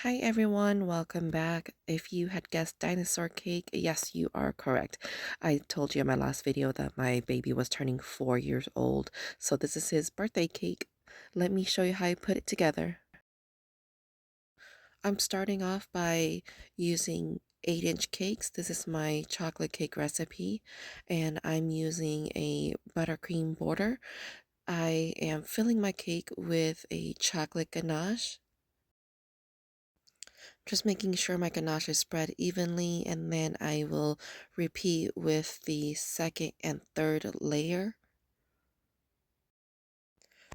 Hi everyone, welcome back. If you had guessed dinosaur cake, yes, you are correct. I told you in my last video that my baby was turning 4 years old, so this is his birthday cake. Let me show you how I put it together. I'm starting off by using 8-inch cakes. This is my chocolate cake recipe, and I'm using a buttercream border. I am filling my cake with a chocolate ganache. Just making sure my ganache is spread evenly, and then I will repeat with the second and third layer.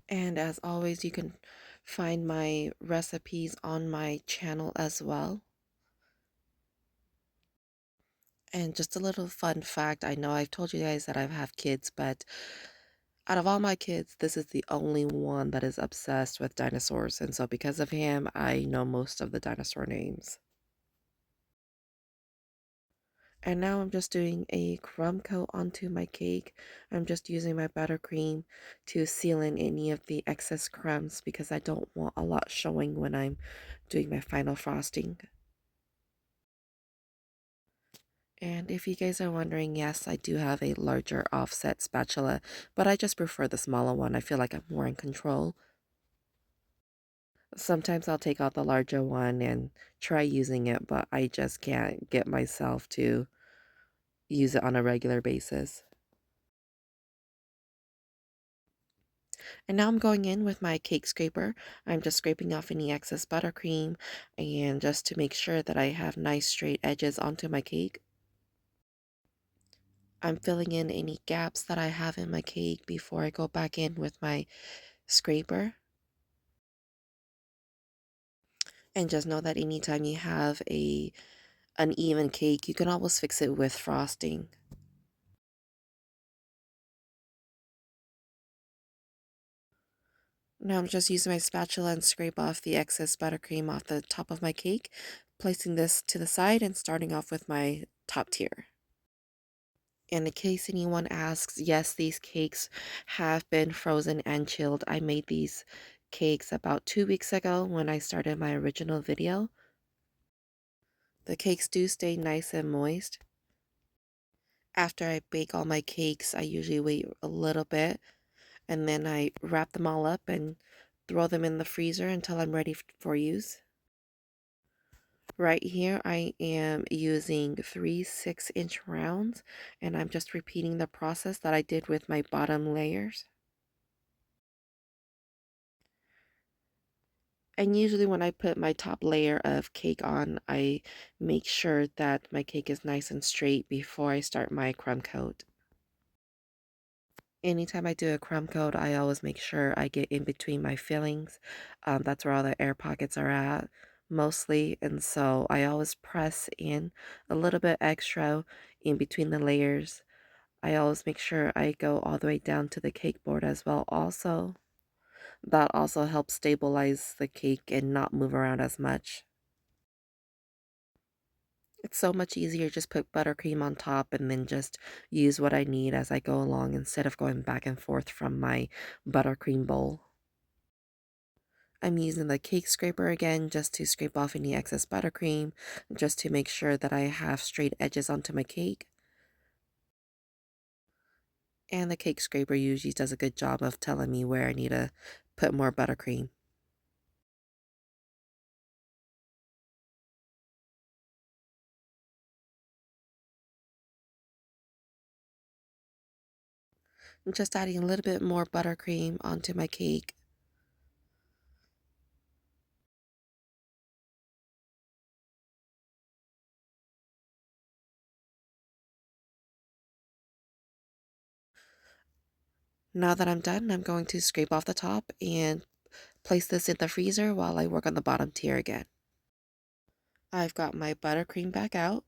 And as always, you can find my recipes on my channel as well. And just a little fun fact, I know I've told you guys that I have kids, but out of all my kids, this is the only one that is obsessed with dinosaurs. And so because of him, I know most of the dinosaur names. And now I'm just doing a crumb coat onto my cake. I'm just using my buttercream to seal in any of the excess crumbs because I don't want a lot showing when I'm doing my final frosting. And if you guys are wondering, yes, I do have a larger offset spatula, but I just prefer the smaller one. I feel like I'm more in control. Sometimes I'll take out the larger one and try using it, but I just can't get myself to use it on a regular basis. And now I'm going in with my cake scraper. I'm just scraping off any excess buttercream and just to make sure that I have nice straight edges onto my cake. I'm filling in any gaps that I have in my cake before I go back in with my scraper. And just know that anytime you have a uneven cake, you can always fix it with frosting. Now I'm just using my spatula and scrape off the excess buttercream off the top of my cake, placing this to the side and starting off with my top tier. And in case anyone asks, yes, these cakes have been frozen and chilled. I made these cakes about 2 weeks ago when I started my original video. The cakes do stay nice and moist. After I bake all my cakes, I usually wait a little bit and then I wrap them all up and throw them in the freezer until I'm ready for use. Right here, I am using 3 6-inch rounds, and I'm just repeating the process that I did with my bottom layers. And usually when I put my top layer of cake on, I make sure that my cake is nice and straight before I start my crumb coat. Anytime I do a crumb coat, I always make sure I get in between my fillings. That's where all the air pockets are at mostly. And so I always press in a little bit extra in between the layers. I always make sure I go all the way down to the cake board as well. Also, that also helps stabilize the cake and not move around as much. It's so much easier just put buttercream on top and then just use what I need as I go along instead of going back and forth from my buttercream bowl. I'm using the cake scraper again just to scrape off any excess buttercream, just to make sure that I have straight edges onto my cake. And the cake scraper usually does a good job of telling me where I need to put more buttercream. I'm just adding a little bit more buttercream onto my cake. Now that I'm done, I'm going to scrape off the top and place this in the freezer while I work on the bottom tier again. I've got my buttercream back out.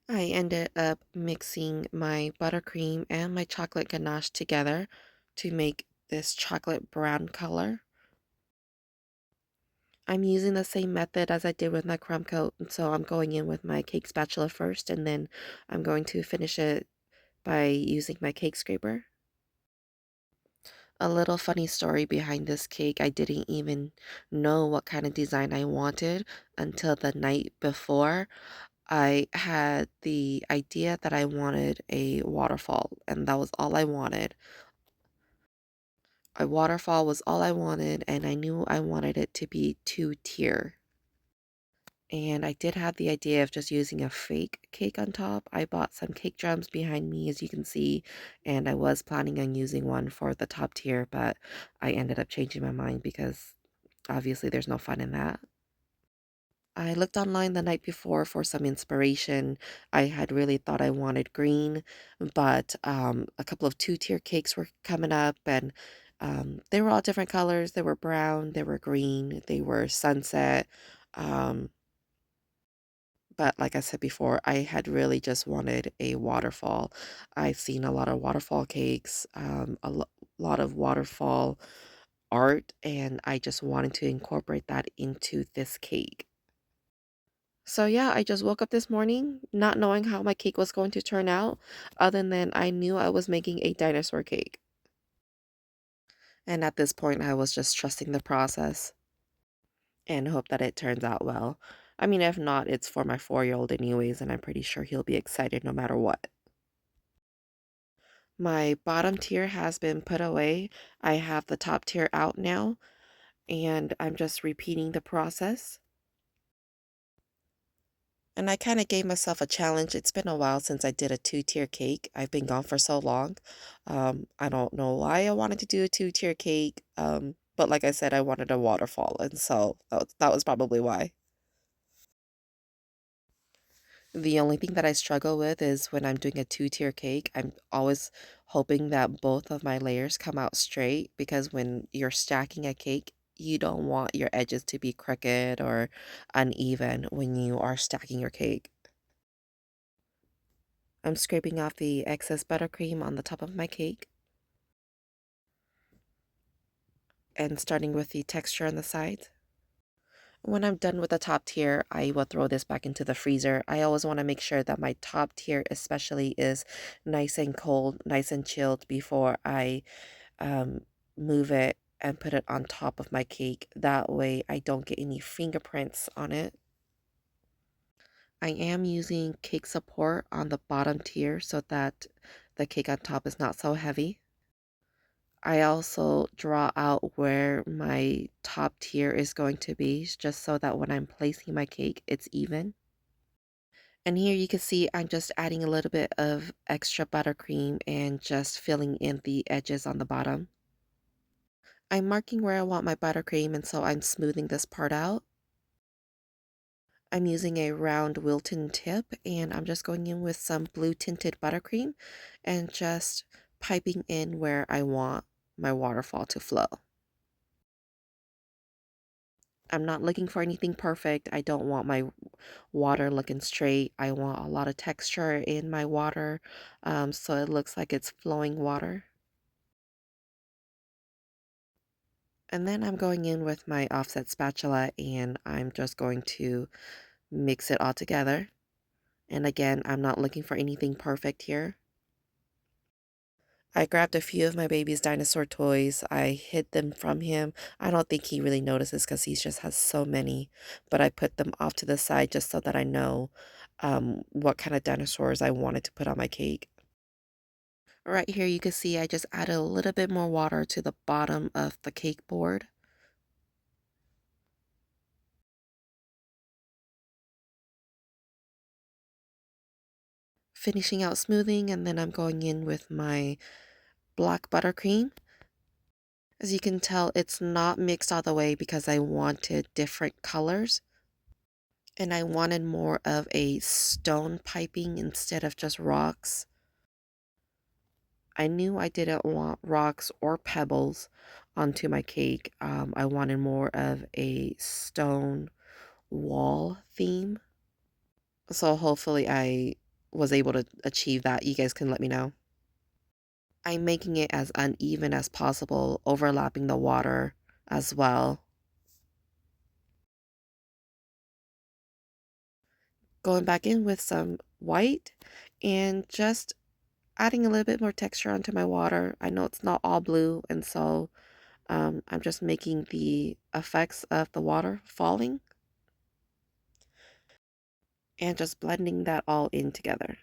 I ended up mixing my buttercream and my chocolate ganache together to make this chocolate brown color. I'm using the same method as I did with my crumb coat, and so I'm going in with my cake spatula first, and then I'm going to finish it by using my cake scraper. A little funny story behind this cake. I didn't even know what kind of design I wanted until the night before. I had the idea that I wanted a waterfall, and that was all I wanted. A waterfall was all I wanted, and I knew I wanted it to be two-tier. And I did have the idea of just using a fake cake on top. I bought some cake drums behind me, as you can see, and I was planning on using one for the top tier, but I ended up changing my mind because obviously there's no fun in that. I looked online the night before for some inspiration. I had really thought I wanted green, but a couple of two-tier cakes were coming up, and they were all different colors. They were brown, they were green, they were sunset. Um, but like I said before, I had really just wanted a waterfall. I've seen a lot of waterfall cakes, lot of waterfall art, and I just wanted to incorporate that into this cake. So yeah, I just woke up this morning not knowing how my cake was going to turn out, other than I knew I was making a dinosaur cake. And at this point, I was just trusting the process and hope that it turns out well. I mean, if not, it's for my 4-year-old anyways, and I'm pretty sure he'll be excited no matter what. My bottom tier has been put away. I have the top tier out now, and I'm just repeating the process. And I kind of gave myself a challenge. It's been a while since I did a two-tier cake. I've been gone for so long. I don't know why I wanted to do a two-tier cake. But like I said, I wanted a waterfall, and so that was probably why. The only thing that I struggle with is when I'm doing a two-tier cake, I'm always hoping that both of my layers come out straight because when you're stacking a cake, you don't want your edges to be crooked or uneven when you are stacking your cake. I'm scraping off the excess buttercream on the top of my cake and starting with the texture on the sides. When I'm done with the top tier, I will throw this back into the freezer. I always want to make sure that my top tier especially is nice and cold, nice and chilled before I um, move it and put it on top of my cake. That way I don't get any fingerprints on it. I am using cake support on the bottom tier so that the cake on top is not so heavy. I also draw out where my top tier is going to be just so that when I'm placing my cake, it's even. And here you can see I'm just adding a little bit of extra buttercream and just filling in the edges on the bottom. I'm marking where I want my buttercream, and so I'm smoothing this part out. I'm using a round Wilton tip, and I'm just going in with some blue tinted buttercream and just piping in where I want my waterfall to flow. I'm not looking for anything perfect. I don't want my water looking straight. I want a lot of texture in my water, so it looks like it's flowing water. And then I'm going in with my offset spatula and I'm just going to mix it all together. And again, I'm not looking for anything perfect here. I grabbed a few of my baby's dinosaur toys. I hid them from him. I don't think he really notices because he just has so many. But I put them off to the side just so that I know what kind of dinosaurs I wanted to put on my cake. Right here you can see I just added a little bit more water to the bottom of the cake board. Finishing out smoothing, and then I'm going in with my black buttercream. As you can tell, it's not mixed all the way because I wanted different colors. And I wanted more of a stone piping instead of just rocks. I knew I didn't want rocks or pebbles onto my cake. I wanted more of a stone wall theme. So hopefully I was able to achieve that. You guys can let me know. I'm making it as uneven as possible, overlapping the water as well. Going back in with some white and just adding a little bit more texture onto my water. I know it's not all blue, and so I'm just making the effects of the water falling and just blending that all in together.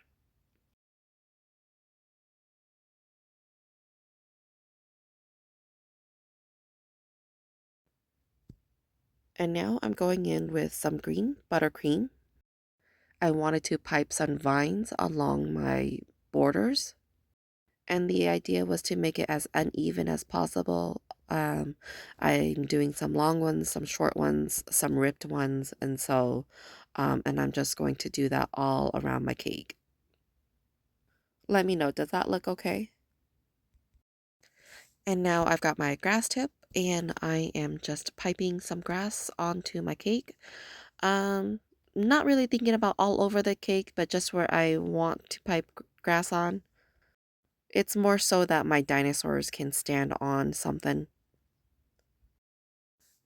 And now I'm going in with some green buttercream. I wanted to pipe some vines along my borders, and the idea was to make it as uneven as possible. Um, I'm doing some long ones, some short ones, some ripped ones, and I'm just going to do that all around my cake. Let me know, does that look okay? And now I've got my grass tip, and I am just piping some grass onto my cake. Um, Not really thinking about all over the cake, but just where I want to pipe grass on. It's more so that my dinosaurs can stand on something.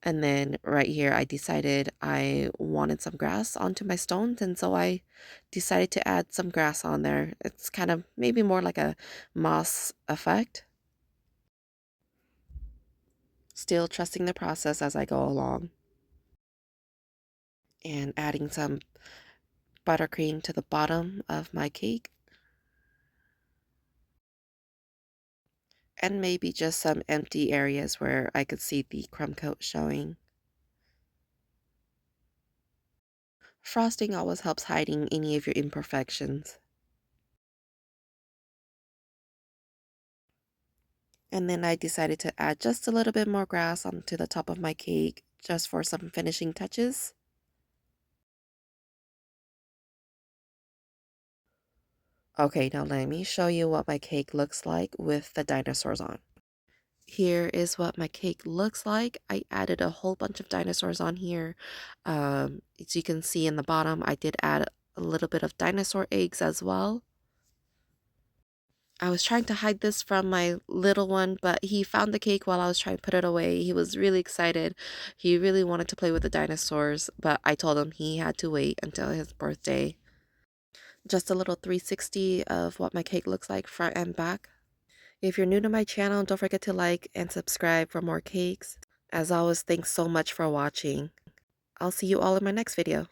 And then right here, I decided I wanted some grass onto my stones, and so I decided to add some grass on there. It's kind of maybe more like a moss effect. Still trusting the process as I go along. And adding some buttercream to the bottom of my cake. And maybe just some empty areas where I could see the crumb coat showing. Frosting always helps hiding any of your imperfections. And then I decided to add just a little bit more grass onto the top of my cake just for some finishing touches. Okay, now let me show you what my cake looks like with the dinosaurs on. Here is what my cake looks like. I added a whole bunch of dinosaurs on here. As you can see in the bottom, I did add a little bit of dinosaur eggs as well. I was trying to hide this from my little one, but he found the cake while I was trying to put it away. He was really excited. He really wanted to play with the dinosaurs, but I told him he had to wait until his birthday. Just a little 360 of what my cake looks like front and back. If you're new to my channel, don't forget to like and subscribe for more cakes. As always, thanks so much for watching. I'll see you all in my next video.